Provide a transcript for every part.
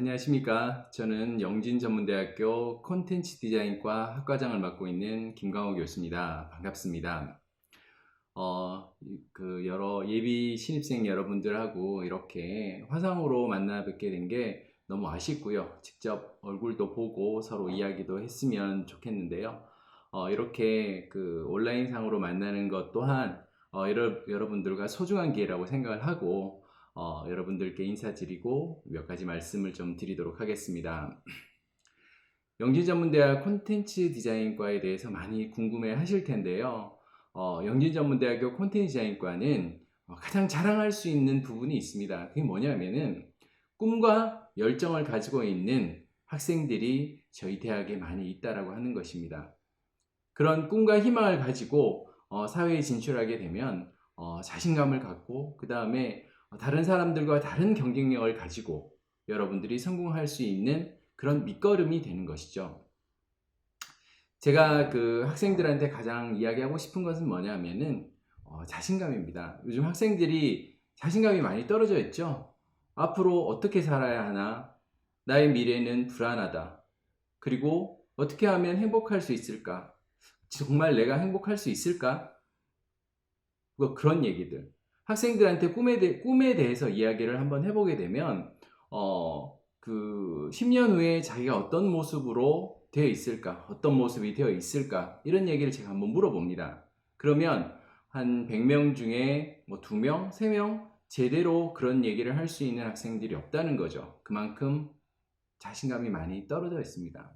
안녕하십니까. 저는 영진전문대학교 콘텐츠 디자인과 학과장을 맡고 있는 김광호 교수입니다. 반갑습니다. 여러 예비 신입생 여러분들하고 이렇게 화상으로 만나 뵙게 된 게 너무 아쉽고요. 직접 얼굴도 보고 서로 이야기도 했으면 좋겠는데요. 이렇게 온라인상으로 만나는 것 또한 여러분들과 소중한 기회라고 생각을 하고 여러분들께 인사드리고 몇 가지 말씀을 좀 드리도록 하겠습니다. 영진전문대학 콘텐츠 디자인과에 대해서 많이 궁금해 하실 텐데요. 영진전문대학교 콘텐츠 디자인과는 가장 자랑할 수 있는 부분이 있습니다. 그게 뭐냐면은 꿈과 열정을 가지고 있는 학생들이 저희 대학에 많이 있다라고 하는 것입니다. 그런 꿈과 희망을 가지고 사회에 진출하게 되면 자신감을 갖고 그 다음에 다른 사람들과 다른 경쟁력을 가지고 여러분들이 성공할 수 있는 그런 밑거름이 되는 것이죠. 제가 학생들한테 가장 이야기하고 싶은 것은 뭐냐면은 자신감입니다. 요즘 학생들이 자신감이 많이 떨어져 있죠. 앞으로 어떻게 살아야 하나? 나의 미래는 불안하다. 그리고 어떻게 하면 행복할 수 있을까? 정말 내가 행복할 수 있을까? 그런 얘기들. 학생들한테 꿈에 대해서 이야기를 한번 해보게 되면, 10년 후에 자기가 어떤 모습으로 되어 있을까? 어떤 모습이 되어 있을까? 이런 얘기를 제가 한번 물어봅니다. 그러면 한 100명 중에 뭐 2명, 3명 제대로 그런 얘기를 할 수 있는 학생들이 없다는 거죠. 그만큼 자신감이 많이 떨어져 있습니다.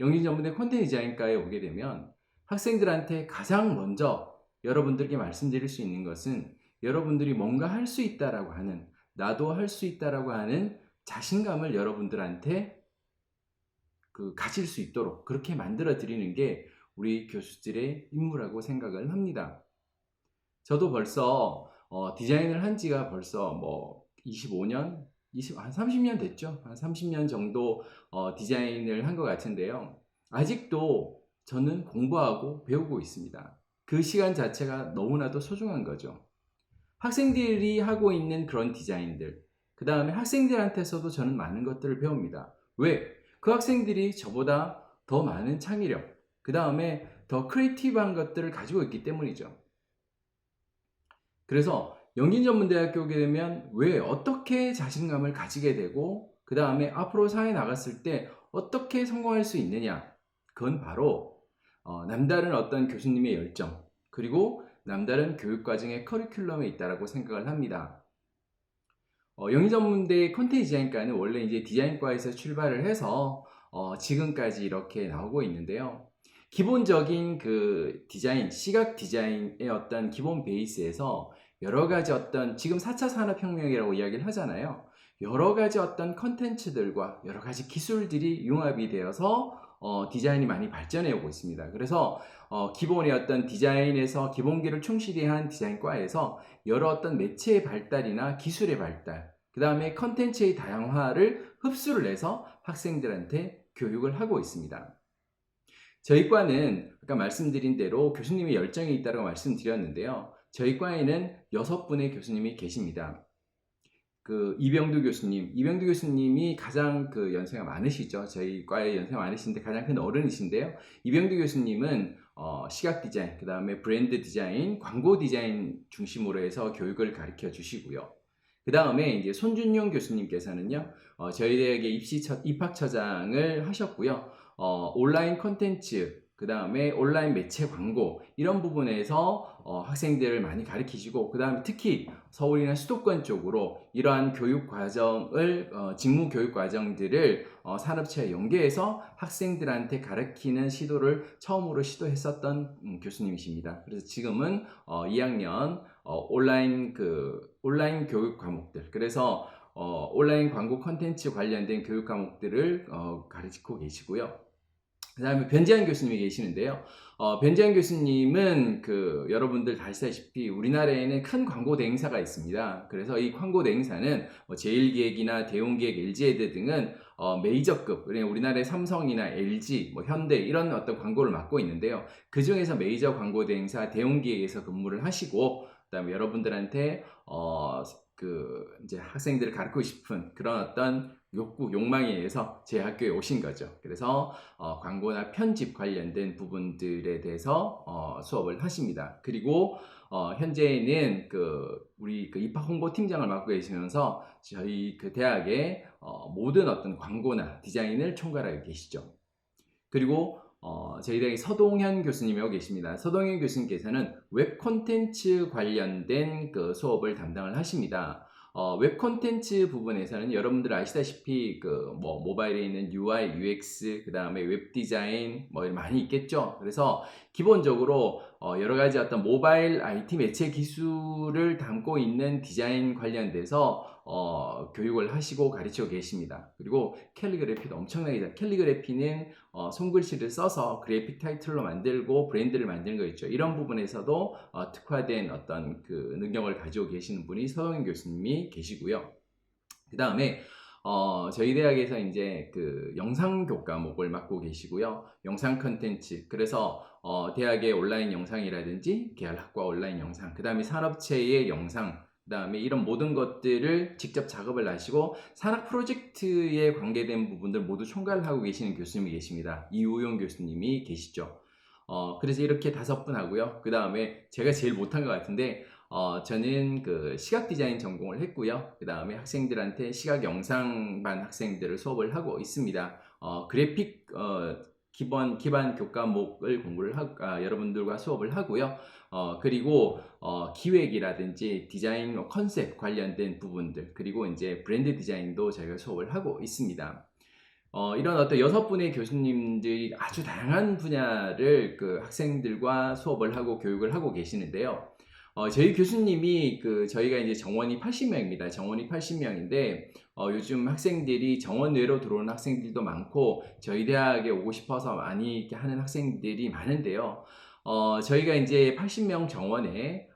영진전문대 콘텐츠 디자인과에 오게 되면 학생들한테 가장 먼저 여러분들께 말씀드릴 수 있는 것은 여러분들이 뭔가 할 수 있다라고 하는, 나도 할 수 있다라고 하는 자신감을 여러분들한테 가질 수 있도록 그렇게 만들어 드리는 게 우리 교수들의 임무라고 생각을 합니다. 저도 벌써 디자인을 한 지가 벌써 뭐 25년, 한 30년 됐죠. 한 30년 정도 디자인을 한 것 같은데요. 아직도 저는 공부하고 배우고 있습니다. 그 시간 자체가 너무나도 소중한 거죠. 학생들이 하고 있는 그런 디자인들, 그 다음에 학생들한테서도 저는 많은 것들을 배웁니다. 왜? 그 학생들이 저보다 더 많은 창의력, 그 다음에 더 크리에이티브한 것들을 가지고 있기 때문이죠. 그래서 영진전문대학교 오게 되면 왜 어떻게 자신감을 가지게 되고 그 다음에 앞으로 사회에 나갔을 때 어떻게 성공할 수 있느냐, 그건 바로 남다른 어떤 교수님의 열정 그리고 남다른 교육과정의 커리큘럼에 있다고 생각을 합니다. 영진전문대 콘텐츠 디자인과는 원래 이제 디자인과에서 출발을 해서 지금까지 이렇게 나오고 있는데요. 기본적인 디자인, 시각 디자인의 어떤 기본 베이스에서 여러 가지 어떤 지금 4차 산업혁명이라고 이야기를 하잖아요. 여러 가지 어떤 컨텐츠들과 여러 가지 기술들이 융합이 되어서 디자인이 많이 발전해 오고 있습니다. 그래서 기본의 어떤 디자인에서 기본기를 충실히 한 디자인과에서 여러 어떤 매체의 발달이나 기술의 발달, 그 다음에 컨텐츠의 다양화를 흡수를 해서 학생들한테 교육을 하고 있습니다. 저희 과는 아까 말씀드린 대로 교수님의 열정이 있다고 말씀드렸는데요. 저희 과에는 6분의 교수님이 계십니다. 이병두 교수님이 가장 연세가 많으시죠. 저희 과에 연세가 많으신데 가장 큰 어른이신데요. 이병두 교수님은 시각 디자인, 그 다음에 브랜드 디자인, 광고 디자인 중심으로 해서 교육을 가르쳐 주시고요. 그 다음에 이제 손준용 교수님께서는요, 저희 대학의 입학처장을 하셨고요. 온라인 콘텐츠, 그 다음에 온라인 매체 광고 이런 부분에서 학생들을 많이 가르치시고 그 다음에 특히 서울이나 수도권 쪽으로 이러한 교육 과정을 직무 교육 과정들을 산업체에 연계해서 학생들한테 가르치는 시도를 처음으로 시도했었던 교수님이십니다. 그래서 지금은 2학년 온라인 교육 과목들, 그래서 온라인 광고 콘텐츠 관련된 교육 과목들을 가르치고 계시고요. 그 다음에 변재한 교수님이 계시는데요. 변재한 교수님은 여러분들 다 아시다시피 우리나라에는 큰 광고 대행사가 있습니다. 그래서 이 광고 대행사는 제일기획이나 대웅기획, LG에드 등은 메이저급, 우리나라의 삼성이나 LG, 현대 이런 어떤 광고를 맡고 있는데요. 그 중에서 메이저 광고 대행사 대웅기획에서 근무를 하시고, 그 다음에 여러분들한테 이제 학생들을 가르치고 싶은 그런 어떤 욕구, 욕망에 의해서 제 학교에 오신 거죠. 그래서 광고나 편집 관련된 부분들에 대해서 수업을 하십니다. 그리고 현재는 우리 입학 홍보 팀장을 맡고 계시면서 저희 대학의 모든 어떤 광고나 디자인을 총괄하고 계시죠. 그리고 저희 대학에 서동현 교수님이 계십니다. 서동현 교수님께서는 웹 콘텐츠 관련된 수업을 담당을 하십니다. 웹 콘텐츠 부분에서는 여러분들 아시다시피 모바일에 있는 UI, UX, 그 다음에 웹 디자인 많이 있겠죠. 그래서 기본적으로 여러 가지 어떤 모바일 IT 매체 기술을 담고 있는 디자인 관련돼서 교육을 하시고 가르치고 계십니다. 그리고 캘리그래피도 엄청나게 캘리그래피는 손글씨를 써서 그래픽 타이틀로 만들고 브랜드를 만드는 거 있죠. 이런 부분에서도 특화된 어떤 능력을 가지고 계시는 분이 서동현 교수님이 계시고요. 그 다음에 저희 대학에서 이제 영상 교과목을 맡고 계시고요. 영상 컨텐츠. 그래서 대학의 온라인 영상이라든지 계열학과 온라인 영상, 그 다음에 산업체의 영상, 그 다음에 이런 모든 것들을 직접 작업을 하시고 산학 프로젝트에 관계된 부분들 모두 총괄을 하고 계시는 교수님이 계십니다. 이우용 교수님이 계시죠. 그래서 이렇게 5분 하고요. 그 다음에 제가 제일 못한 것 같은데 저는 시각 디자인 전공을 했고요. 그 다음에 학생들한테 시각 영상반 학생들을 수업을 하고 있습니다. 그래픽 기반 교과목을 공부를 하고 여러분들과 수업을 하고요. 그리고 기획이라든지 디자인 컨셉 관련된 부분들, 그리고 이제 브랜드 디자인도 저희가 수업을 하고 있습니다. 이런 어떤 6분의 교수님들이 아주 다양한 분야를 학생들과 수업을 하고 교육을 하고 계시는데요. 저희 교수님이 저희가 이제 정원이 80명입니다. 정원이 80명인데 요즘 학생들이 정원 외로 들어오는 학생들도 많고 저희 대학에 오고 싶어서 많이 이렇게 하는 학생들이 많은데요. 저희가 이제 80명 정원에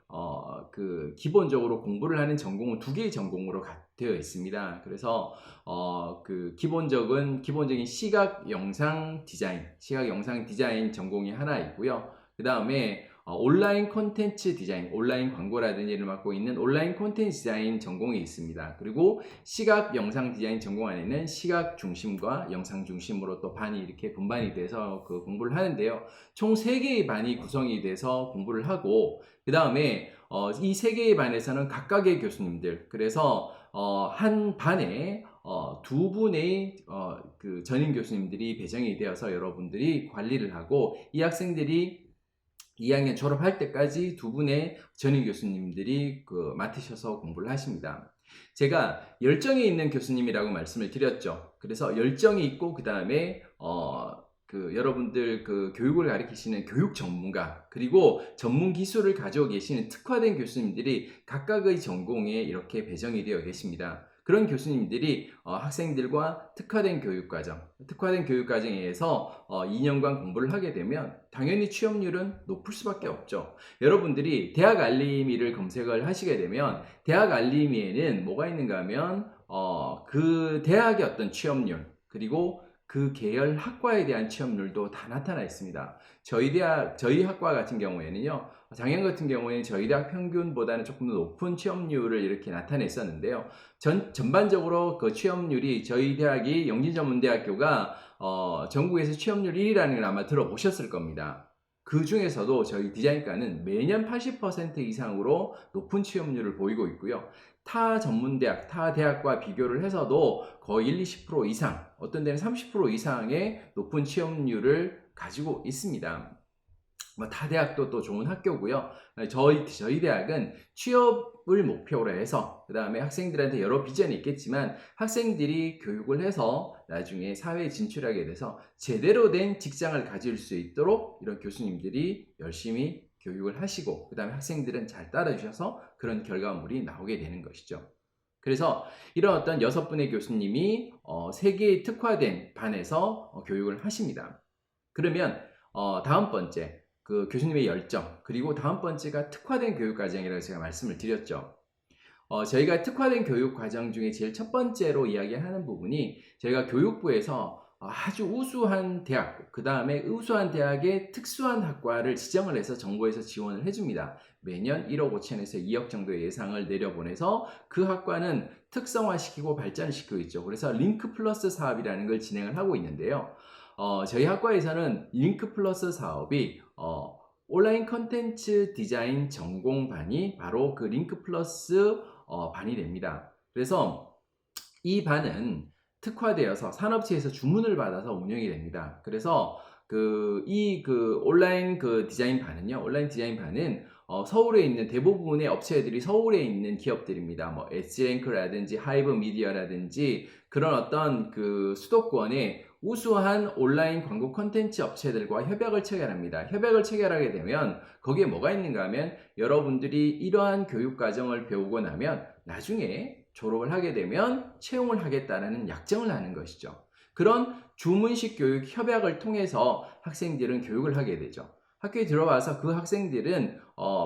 기본적으로 공부를 하는 전공은 2개의 전공으로 되어 있습니다. 그래서 기본적인 시각 영상 디자인 전공이 하나 있고요. 그 다음에 온라인 콘텐츠 디자인, 온라인 광고라든지 를 맡고 있는 온라인 콘텐츠 디자인 전공이 있습니다. 그리고 시각 영상 디자인 전공 안에는 시각 중심과 영상 중심으로 또 반이 이렇게 분반이 돼서 공부를 하는데요. 총 3개의 반이 구성이 돼서 공부를 하고, 그 다음에 이 3개의 반에서는 각각의 교수님들, 그래서 한 반에 2분의 전임 교수님들이 배정이 되어서 여러분들이 관리를 하고, 이 학생들이 2학년 졸업할 때까지 2분의 전임 교수님들이 맡으셔서 공부를 하십니다. 제가 열정이 있는 교수님이라고 말씀을 드렸죠. 그래서 열정이 있고 그 다음에 여러분들 교육을 가르치시는 교육 전문가, 그리고 전문 기술을 가지고 계시는 특화된 교수님들이 각각의 전공에 이렇게 배정이 되어 계십니다. 그런 교수님들이 학생들과 특화된 교육과정에 의해서 2년간 공부를 하게 되면 당연히 취업률은 높을 수밖에 없죠. 여러분들이 대학 알림이를 검색을 하시게 되면 대학 알림이에는 뭐가 있는가 하면 그 대학의 어떤 취업률, 그리고 그 계열 학과에 대한 취업률도 다 나타나 있습니다. 저희 학과 같은 경우에는요, 작년 같은 경우에는 저희 대학 평균보다는 조금 더 높은 취업률을 이렇게 나타냈었는데요. 전반적으로 그 취업률이, 저희 대학이 영진전문대학교가 전국에서 취업률 1위라는 걸 아마 들어보셨을 겁니다. 그 중에서도 저희 디자인과는 매년 80% 이상으로 높은 취업률을 보이고 있고요. 타 전문대학, 타 대학과 비교를 해서도 거의 20% 이상, 어떤 데는 30% 이상의 높은 취업률을 가지고 있습니다. 타 대학도 또 좋은 학교고요. 저희 대학은 취업을 목표로 해서, 그 다음에 학생들한테 여러 비전이 있겠지만 학생들이 교육을 해서 나중에 사회에 진출하게 돼서 제대로 된 직장을 가질 수 있도록 이런 교수님들이 열심히 교육을 하시고, 그 다음에 학생들은 잘 따라주셔서 그런 결과물이 나오게 되는 것이죠. 그래서 이런 어떤 6분의 교수님이 3개의 특화된 반에서 교육을 하십니다. 그러면 다음 번째, 교수님의 열정, 그리고 다음 번째가 특화된 교육과정이라고 제가 말씀을 드렸죠. 저희가 특화된 교육과정 중에 제일 첫 번째로 이야기하는 부분이, 저희가 교육부에서 아주 우수한 대학, 그 다음에 우수한 대학의 특수한 학과를 지정을 해서 정부에서 지원을 해줍니다. 매년 1억 5천에서 2억 정도의 예상을 내려보내서 그 학과는 특성화시키고 발전시키고 있죠. 그래서 링크 플러스 사업이라는 걸 진행을 하고 있는데요. 저희 학과에서는 링크 플러스 사업이 온라인 컨텐츠 디자인 전공반이 바로 그 링크 플러스 반이 됩니다. 그래서 이 반은 특화되어서 산업체에서 주문을 받아서 운영이 됩니다. 그래서 온라인 디자인 반은요, 온라인 디자인 반은 서울에 있는 대부분의 업체들이 서울에 있는 기업들입니다. 뭐 S랭크라든지 하이브 미디어라든지 그런 어떤 그 수도권의 우수한 온라인 광고 콘텐츠 업체들과 협약을 체결합니다. 협약을 체결하게 되면 거기에 뭐가 있는가 하면 여러분들이 이러한 교육 과정을 배우고 나면 나중에 졸업을 하게 되면 채용을 하겠다라는 약정을 하는 것이죠. 그런 주문식 교육 협약을 통해서 학생들은 교육을 하게 되죠. 학교에 들어와서 그 학생들은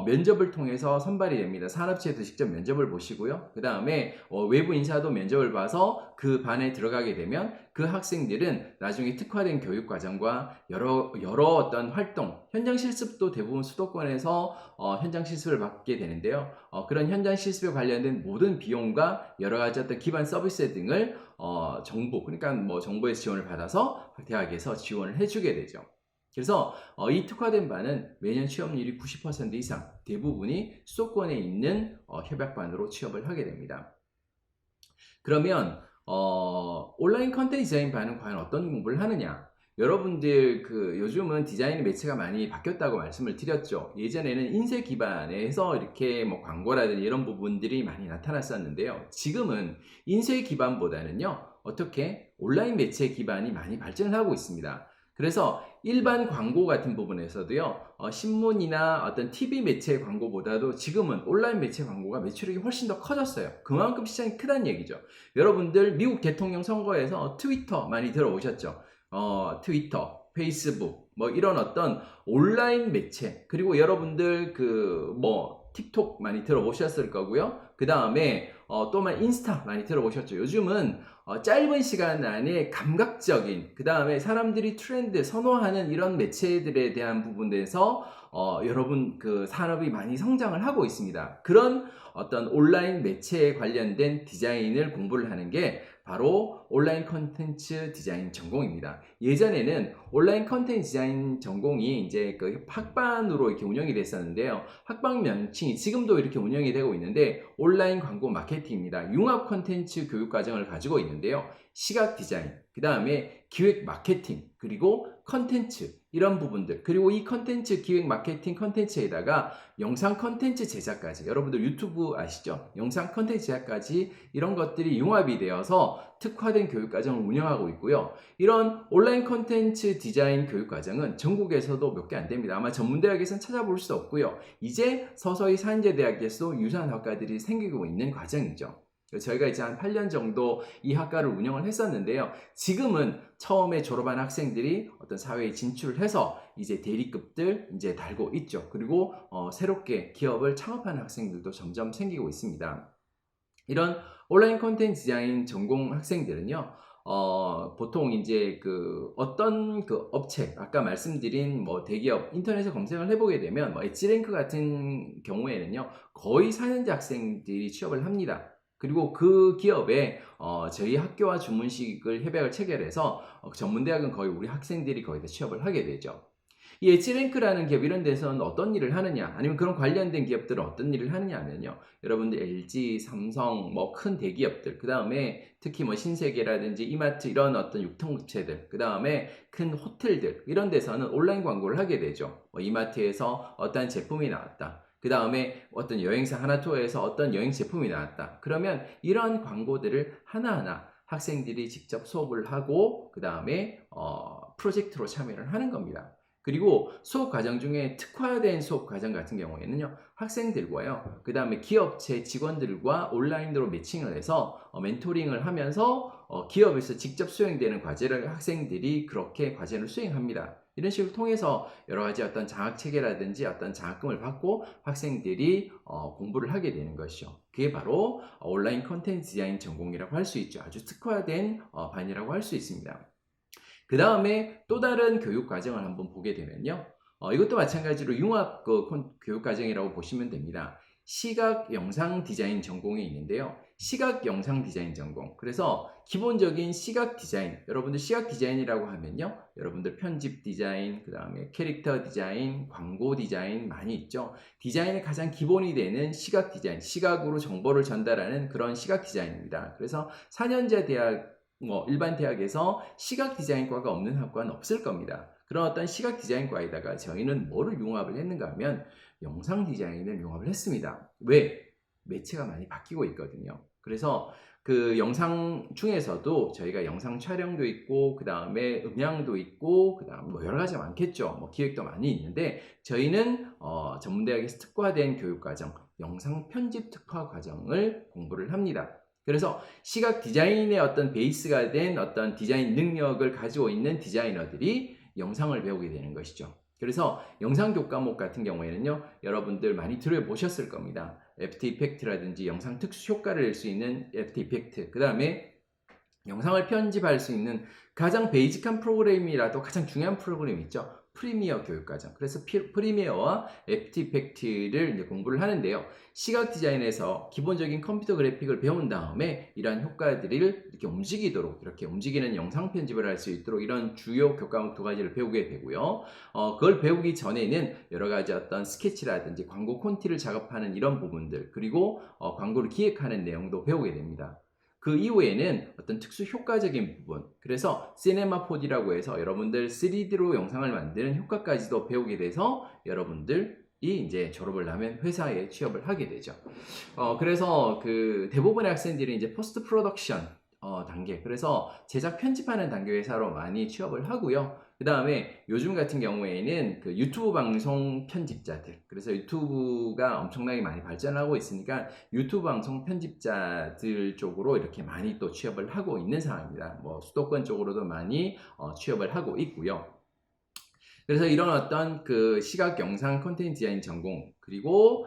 면접을 통해서 선발이 됩니다. 산업체에도 직접 면접을 보시고요. 그 다음에 외부 인사도 면접을 봐서 그 반에 들어가게 되면 그 학생들은 나중에 특화된 교육 과정과 여러 어떤 활동, 현장 실습도 대부분 수도권에서 현장 실습을 받게 되는데요. 그런 현장 실습에 관련된 모든 비용과 여러 가지 어떤 기반 서비스 등을 정부, 그러니까 뭐 정부의 지원을 받아서 대학에서 지원을 해주게 되죠. 그래서 이 특화된 반은 매년 취업률이 90% 이상, 대부분이 수도권에 있는 협약반으로 취업을 하게 됩니다. 그러면 온라인 컨텐츠 디자인 반은 과연 어떤 공부를 하느냐? 여러분들 요즘은 디자인 매체가 많이 바뀌었다고 말씀을 드렸죠. 예전에는 인쇄 기반에서 이렇게 뭐 광고라든지 이런 부분들이 많이 나타났었는데요. 지금은 인쇄 기반보다는요, 어떻게 온라인 매체 기반이 많이 발전을 하고 있습니다. 그래서 일반 광고 같은 부분에서도요, 신문이나 어떤 TV 매체 광고보다도 지금은 온라인 매체 광고가 매출액이 훨씬 더 커졌어요. 그만큼 시장이 크다는 얘기죠. 여러분들 미국 대통령 선거에서 트위터 많이 들어오셨죠? 트위터, 페이스북, 뭐 이런 어떤 온라인 매체, 그리고 여러분들 틱톡 많이 들어보셨을 거고요. 그 다음에 또한 인스타 많이 들어보셨죠. 요즘은 짧은 시간 안에 감각적인, 그 다음에 사람들이 트렌드 선호하는 이런 매체들에 대한 부분에서 여러분 산업이 많이 성장을 하고 있습니다. 그런 어떤 온라인 매체에 관련된 디자인을 공부를 하는 게 바로 온라인 컨텐츠 디자인 전공입니다. 예전에는 온라인 컨텐츠 디자인 전공이 이제 학반으로 이렇게 운영이 됐었는데요. 학반 명칭이 지금도 이렇게 운영이 되고 있는데 온라인 광고 마케팅입니다. 융합 컨텐츠 교육 과정을 가지고 있는데요. 시각 디자인, 그 다음에 기획 마케팅, 그리고 컨텐츠 이런 부분들, 그리고 이 컨텐츠 기획 마케팅 컨텐츠에다가 영상 컨텐츠 제작까지, 여러분들 유튜브 아시죠? 영상 컨텐츠 제작까지 이런 것들이 융합이 되어서 특화된 교육과정을 운영하고 있고요. 이런 온라인 컨텐츠 디자인 교육과정은 전국에서도 몇 개 안 됩니다. 아마 전문대학에서는 찾아볼 수 없고요. 이제 서서히 산재대학에서도 유사한 학과들이 생기고 있는 과정이죠. 저희가 이제 한 8년 정도 이 학과를 운영을 했었는데요. 지금은 처음에 졸업한 학생들이 어떤 사회에 진출을 해서 이제 대리급들 이제 달고 있죠. 그리고 새롭게 기업을 창업하는 학생들도 점점 생기고 있습니다. 이런 온라인 콘텐츠 디자인 전공 학생들은요, 보통 이제 어떤 업체, 아까 말씀드린 뭐 대기업, 인터넷에 검색을 해보게 되면 뭐 엣지랭크 같은 경우에는요, 거의 4년제 학생들이 취업을 합니다. 그리고 그 기업에 저희 학교와 주문식을 협약을 체결해서 전문대학은 거의 우리 학생들이 거의 다 취업을 하게 되죠. 이 엣지랭크라는 기업 이런 데서는 어떤 일을 하느냐, 아니면 그런 관련된 기업들은 어떤 일을 하느냐 하면요, 여러분들 LG, 삼성, 뭐 큰 대기업들, 그 다음에 특히 뭐 신세계라든지 이마트 이런 어떤 유통업체들, 그 다음에 큰 호텔들 이런 데서는 온라인 광고를 하게 되죠. 뭐 이마트에서 어떤 제품이 나왔다, 그 다음에 어떤 여행사 하나투어에서 어떤 여행 제품이 나왔다. 그러면 이런 광고들을 하나하나 학생들이 직접 수업을 하고 그 다음에 프로젝트로 참여를 하는 겁니다. 그리고 수업 과정 중에 특화된 수업 과정 같은 경우에는요, 학생들과요, 그 다음에 기업체 직원들과 온라인으로 매칭을 해서 멘토링을 하면서 기업에서 직접 수행되는 과제를 학생들이 그렇게 과제를 수행합니다. 이런 식으로 통해서 여러 가지 어떤 장학 체계라든지 어떤 장학금을 받고 학생들이 공부를 하게 되는 것이죠. 그게 바로 온라인 컨텐츠 디자인 전공이라고 할 수 있죠. 아주 특화된 반이라고 할 수 있습니다. 그 다음에 또 다른 교육 과정을 한번 보게 되면요. 이것도 마찬가지로 융합 교육 과정이라고 보시면 됩니다. 시각 영상 디자인 전공이 있는데요. 시각 영상 디자인 전공. 그래서 기본적인 시각 디자인. 여러분들 시각 디자인이라고 하면요. 여러분들 편집 디자인, 그 다음에 캐릭터 디자인, 광고 디자인 많이 있죠. 디자인의 가장 기본이 되는 시각 디자인. 시각으로 정보를 전달하는 그런 시각 디자인입니다. 그래서 4년제 대학, 일반 대학에서 시각 디자인과가 없는 학과는 없을 겁니다. 그런 어떤 시각 디자인과에다가 저희는 뭐를 융합을 했는가 하면 영상 디자인을 융합을 했습니다. 왜? 매체가 많이 바뀌고 있거든요. 그래서 그 영상 중에서도 저희가 영상 촬영도 있고, 그 다음에 음향도 있고, 그 다음 뭐 여러 가지가 많겠죠. 뭐 기획도 많이 있는데, 저희는 전문대학에서 특화된 교육과정, 영상 편집 특화 과정을 공부를 합니다. 그래서 시각 디자인의 어떤 베이스가 된 어떤 디자인 능력을 가지고 있는 디자이너들이 영상을 배우게 되는 것이죠. 그래서 영상 교과목 같은 경우에는요, 여러분들 많이 들어보셨을 겁니다. 애프터 이펙트라든지 영상 특수 효과를 낼 수 있는 애프터 이펙트, 그 다음에 영상을 편집할 수 있는 가장 베이직한 프로그램이라도 가장 중요한 프로그램 있죠. 프리미어 교육과정. 그래서 프리미어와 애프터 이펙트를 이제 공부를 하는데요. 시각 디자인에서 기본적인 컴퓨터 그래픽을 배운 다음에 이러한 효과들을 이렇게 움직이도록, 이렇게 움직이는 영상 편집을 할 수 있도록 이런 주요 교과목 두 가지를 배우게 되고요. 그걸 배우기 전에는 여러 가지 어떤 스케치라든지 광고 콘티를 작업하는 이런 부분들, 그리고 광고를 기획하는 내용도 배우게 됩니다. 그 이후에는 어떤 특수 효과적인 부분, 그래서 시네마 4D라고 해서 여러분들 3D로 영상을 만드는 효과까지도 배우게 돼서 여러분들이 이제 졸업을 하면 회사에 취업을 하게 되죠. 그래서 그 대부분의 학생들이 이제 포스트 프로덕션 단계, 그래서 제작 편집하는 단계 회사로 많이 취업을 하고요. 그 다음에 요즘 같은 경우에는 그 유튜브 방송 편집자들, 그래서 유튜브가 엄청나게 많이 발전하고 있으니까 유튜브 방송 편집자들 쪽으로 이렇게 많이 또 취업을 하고 있는 상황입니다. 뭐 수도권 쪽으로도 많이 취업을 하고 있고요. 그래서 이런 어떤 그 시각 영상 콘텐츠 디자인 전공, 그리고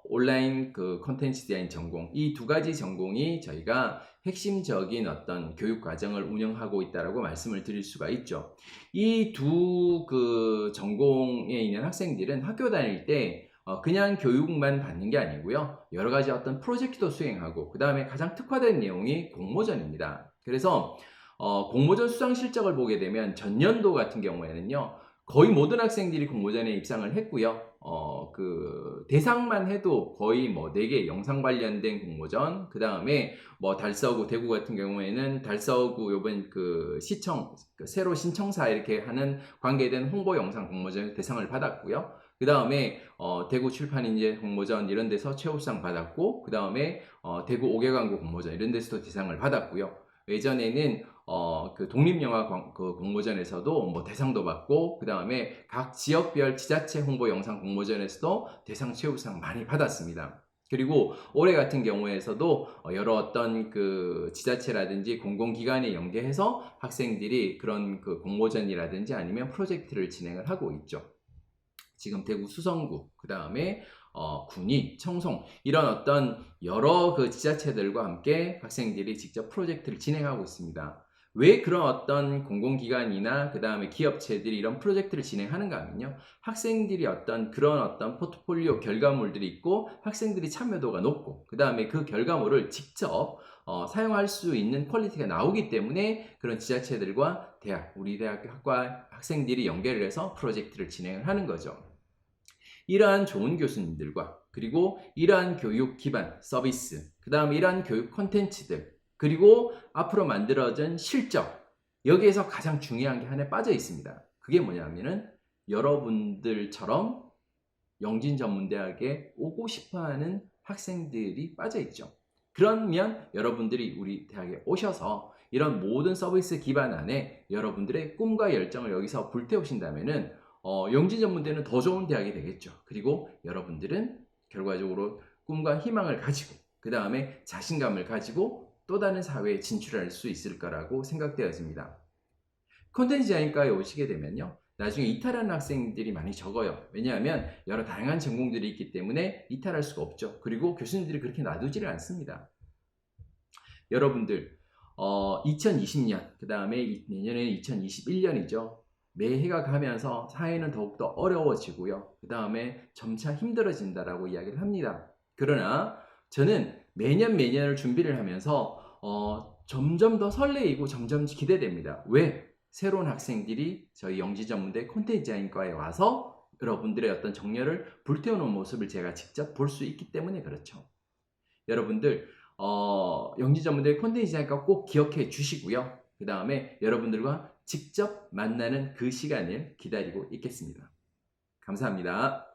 온라인 그 콘텐츠 디자인 전공, 이 두 가지 전공이 저희가 핵심적인 어떤 교육 과정을 운영하고 있다라고 말씀을 드릴 수가 있죠. 이 두 그 전공에 있는 학생들은 학교 다닐 때 그냥 교육만 받는 게 아니고요. 여러 가지 어떤 프로젝트도 수행하고, 그 다음에 가장 특화된 내용이 공모전입니다. 그래서 공모전 수상 실적을 보게 되면 전년도 같은 경우에는요, 거의 모든 학생들이 공모전에 입상을 했고요. 그 대상만 해도 거의 뭐 4개 영상 관련된 공모전, 그 다음에 뭐 달서구, 대구 같은 경우에는 달서구 요번 그 시청, 그 새로 신청사 이렇게 하는 관계된 홍보 영상 공모전 대상을 받았고요. 그 다음에 대구 출판인재 공모전 이런 데서 최우수상 받았고, 그 다음에 대구 5개 광고 공모전 이런 데서도 대상을 받았고요. 예전에는 그 독립영화 그 공모전에서도 뭐 대상도 받고, 그 다음에 각 지역별 지자체 홍보 영상 공모전에서도 대상 최우수상 많이 받았습니다. 그리고 올해 같은 경우에서도 여러 어떤 그 지자체라든지 공공기관에 연계해서 학생들이 그런 그 공모전이라든지 아니면 프로젝트를 진행을 하고 있죠. 지금 대구 수성구, 그 다음에 군위, 청송 이런 어떤 여러 그 지자체들과 함께 학생들이 직접 프로젝트를 진행하고 있습니다. 왜 그런 어떤 공공기관이나 그 다음에 기업체들이 이런 프로젝트를 진행하는가 하면요, 학생들이 어떤 그런 어떤 포트폴리오 결과물들이 있고 학생들이 참여도가 높고, 그 다음에 그 결과물을 직접 사용할 수 있는 퀄리티가 나오기 때문에 그런 지자체들과 우리 대학 학과 학생들이 연계를 해서 프로젝트를 진행을 하는 거죠. 이러한 좋은 교수님들과, 그리고 이러한 교육 기반 서비스, 그 다음에 이러한 교육 콘텐츠들, 그리고 앞으로 만들어진 실적, 여기에서 가장 중요한 게 하나 빠져 있습니다. 그게 뭐냐면은 여러분들처럼 영진전문대학에 오고 싶어하는 학생들이 빠져 있죠. 그러면 여러분들이 우리 대학에 오셔서 이런 모든 서비스 기반 안에 여러분들의 꿈과 열정을 여기서 불태우신다면은 영진전문대는 더 좋은 대학이 되겠죠. 그리고 여러분들은 결과적으로 꿈과 희망을 가지고, 그 다음에 자신감을 가지고 또 다른 사회에 진출할 수 있을 거라고 생각되어집니다. 콘텐츠 디자인과에 오시게 되면요, 나중에 이탈하는 학생들이 많이 적어요. 왜냐하면 여러 다양한 전공들이 있기 때문에 이탈할 수가 없죠. 그리고 교수님들이 그렇게 놔두지를 않습니다. 여러분들 2020년, 그 다음에 내년에는 2021년이죠. 매해가 가면서 사회는 더욱더 어려워지고요. 그 다음에 점차 힘들어진다라고 이야기를 합니다. 그러나 저는 매년을 준비를 하면서 점점 더 설레이고 점점 기대됩니다. 왜? 새로운 학생들이 저희 영지전문대 콘텐츠 디자인과에 와서 여러분들의 어떤 정열을 불태우는 모습을 제가 직접 볼 수 있기 때문에 그렇죠. 여러분들 영지전문대 콘텐츠 디자인과 꼭 기억해 주시고요. 그 다음에 여러분들과 직접 만나는 그 시간을 기다리고 있겠습니다. 감사합니다.